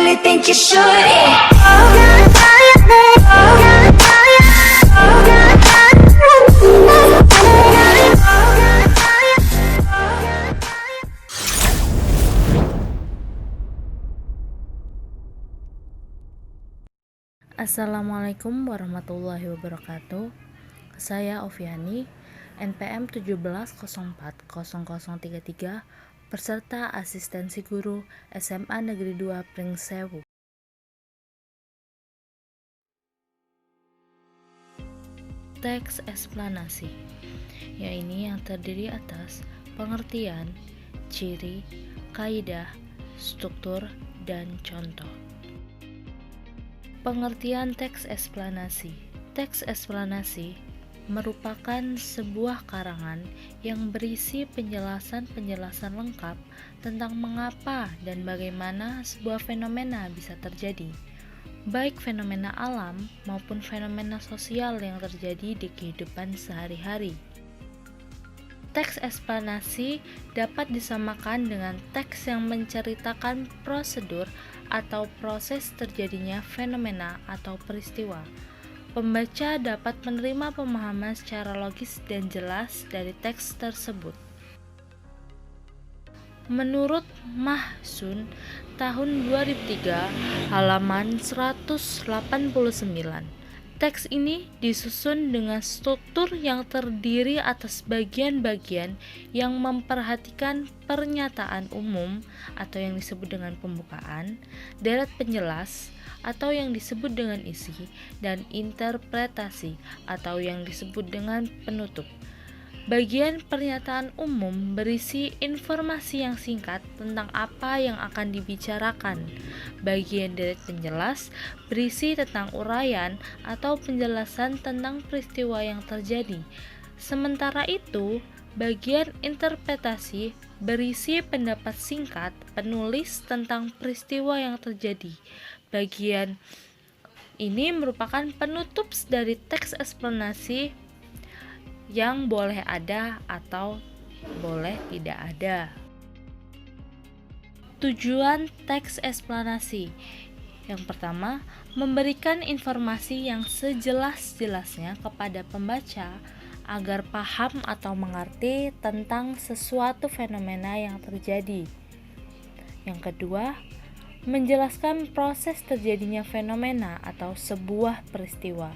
really think you should. Assalamualaikum warahmatullahi wabarakatuh. Saya Oviani, NPM 17040033, peserta asistensi guru SMA Negeri 2 Pringsewu. Teks eksplanasi, yaitu yang terdiri atas pengertian, ciri, kaidah, struktur, dan contoh. Pengertian teks eksplanasi. Teks eksplanasi merupakan sebuah karangan yang berisi penjelasan-penjelasan lengkap tentang mengapa dan bagaimana sebuah fenomena bisa terjadi, baik fenomena alam maupun fenomena sosial yang terjadi di kehidupan sehari-hari. Teks eksplanasi dapat disamakan dengan teks yang menceritakan prosedur atau proses terjadinya fenomena atau peristiwa. Pembaca dapat menerima pemahaman secara logis dan jelas dari teks tersebut. Menurut Mahsun tahun 2003 halaman 189, teks ini disusun dengan struktur yang terdiri atas bagian-bagian yang memperhatikan pernyataan umum atau yang disebut dengan pembukaan, deret penjelas atau yang disebut dengan isi, dan interpretasi atau yang disebut dengan penutup. Bagian pernyataan umum berisi informasi yang singkat tentang apa yang akan dibicarakan. Bagian deret penjelas berisi tentang uraian atau penjelasan tentang peristiwa yang terjadi. Sementara itu, bagian interpretasi berisi pendapat singkat penulis tentang peristiwa yang terjadi. Bagian ini merupakan penutup dari teks eksplanasi yang boleh ada atau boleh tidak ada. Tujuan teks eksplanasi. Yang pertama, memberikan informasi yang sejelas-jelasnya kepada pembaca agar paham atau mengerti tentang sesuatu fenomena yang terjadi. Yang kedua, menjelaskan proses terjadinya fenomena atau sebuah peristiwa.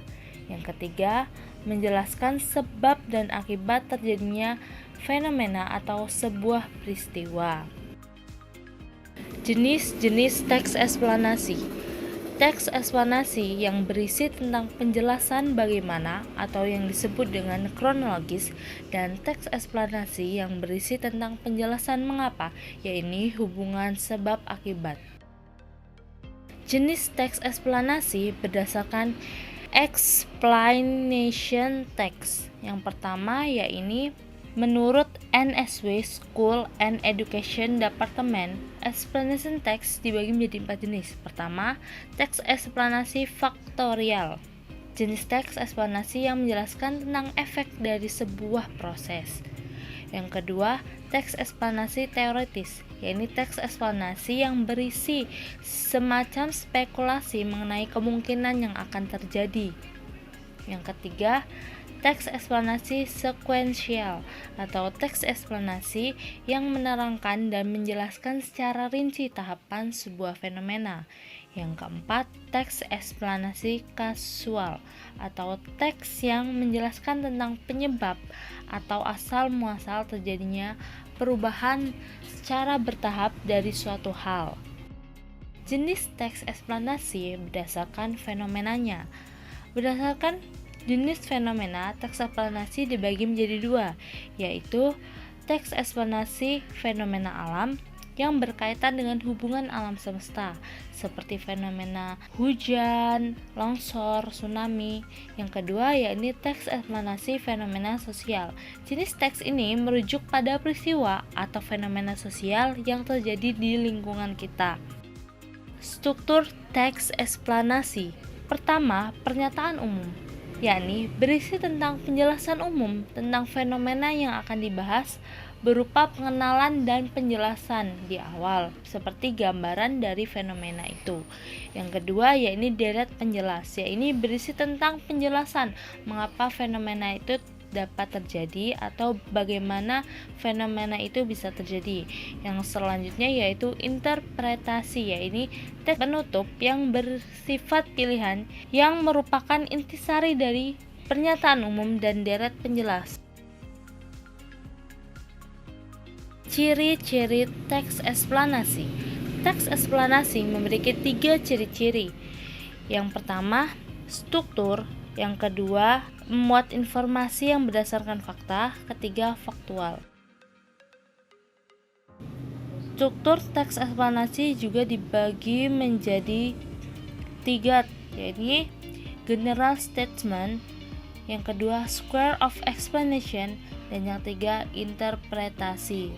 Yang ketiga, menjelaskan sebab dan akibat terjadinya fenomena atau sebuah peristiwa. Jenis-jenis teks eksplanasi. Teks eksplanasi yang berisi tentang penjelasan bagaimana atau yang disebut dengan kronologis, dan teks eksplanasi yang berisi tentang penjelasan mengapa, yaitu hubungan sebab akibat. Jenis teks eksplanasi berdasarkan explanation text. Yang pertama yaitu menurut NSW School and Education Department, explanation text dibagi menjadi 4 jenis. Pertama, teks eksplanasi faktorial. Jenis teks eksplanasi yang menjelaskan tentang efek dari sebuah proses. Yang kedua, teks eksplanasi teoritis, yaitu teks eksplanasi yang berisi semacam spekulasi mengenai kemungkinan yang akan terjadi. Yang ketiga, teks eksplanasi sekuensial atau teks eksplanasi yang menerangkan dan menjelaskan secara rinci tahapan sebuah fenomena. Yang keempat, teks eksplanasi kasual atau teks yang menjelaskan tentang penyebab atau asal-muasal terjadinya perubahan secara bertahap dari suatu hal. Jenis teks eksplanasi berdasarkan fenomenanya. Berdasarkan jenis fenomena, teks eksplanasi dibagi menjadi 2, yaitu teks eksplanasi fenomena alam yang berkaitan dengan hubungan alam semesta, seperti fenomena hujan, longsor, tsunami. Yang kedua yakni teks eksplanasi fenomena sosial. Jenis teks ini merujuk pada peristiwa atau fenomena sosial yang terjadi di lingkungan kita. Struktur teks eksplanasi. Pertama, pernyataan umum, yakni berisi tentang penjelasan umum tentang fenomena yang akan dibahas, berupa pengenalan dan penjelasan di awal, seperti gambaran dari fenomena itu. Yang kedua, yaitu deret penjelas, yaitu berisi tentang penjelasan mengapa fenomena itu dapat terjadi atau bagaimana fenomena itu bisa terjadi. Yang selanjutnya yaitu interpretasi, yaitu teks penutup yang bersifat pilihan yang merupakan intisari dari pernyataan umum dan deret penjelas. Ciri-ciri teks eksplanasi. Teks eksplanasi memiliki 3 ciri-ciri. Yang pertama, struktur. Yang kedua, memuat informasi yang berdasarkan fakta. Ketiga, faktual. Struktur teks eksplanasi juga dibagi menjadi 3, yaitu general statement, yang kedua square of explanation, dan yang ketiga interpretasi.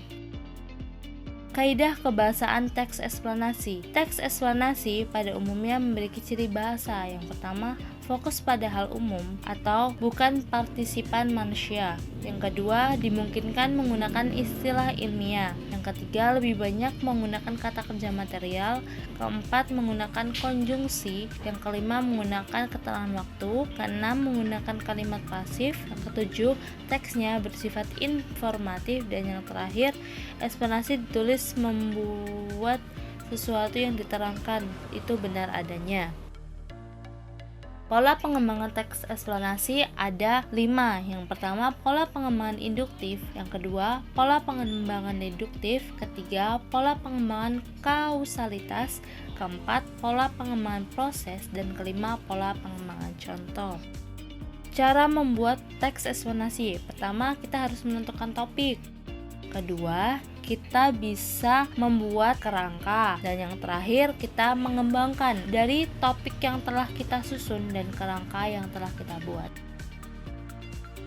Kaidah kebahasaan teks eksplanasi. Teks eksplanasi pada umumnya memiliki ciri bahasa. Yang pertama, fokus pada hal umum atau bukan partisipan manusia. Yang kedua, dimungkinkan menggunakan istilah ilmiah. Yang ketiga, lebih banyak menggunakan kata kerja material. Keempat, menggunakan konjungsi. Yang kelima, menggunakan keterangan waktu. Keenam, menggunakan kalimat pasif. Yang ketujuh, teksnya bersifat informatif. Dan yang terakhir, eksplanasi ditulis membuat sesuatu yang diterangkan itu benar adanya. Pola pengembangan teks eksplanasi ada 5. Yang pertama, pola pengembangan induktif. Yang kedua, pola pengembangan deduktif. Ketiga, pola pengembangan kausalitas. Keempat, pola pengembangan proses. Dan kelima, pola pengembangan contoh. Cara membuat teks eksplanasi. Pertama, kita harus menentukan topik. Kedua, kita bisa membuat kerangka. Dan yang terakhir, kita mengembangkan dari topik yang telah kita susun dan kerangka yang telah kita buat.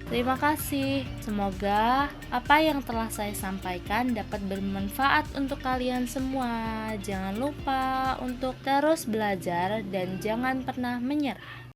Terima kasih. Semoga apa yang telah saya sampaikan dapat bermanfaat untuk kalian semua. Jangan lupa untuk terus belajar dan jangan pernah menyerah.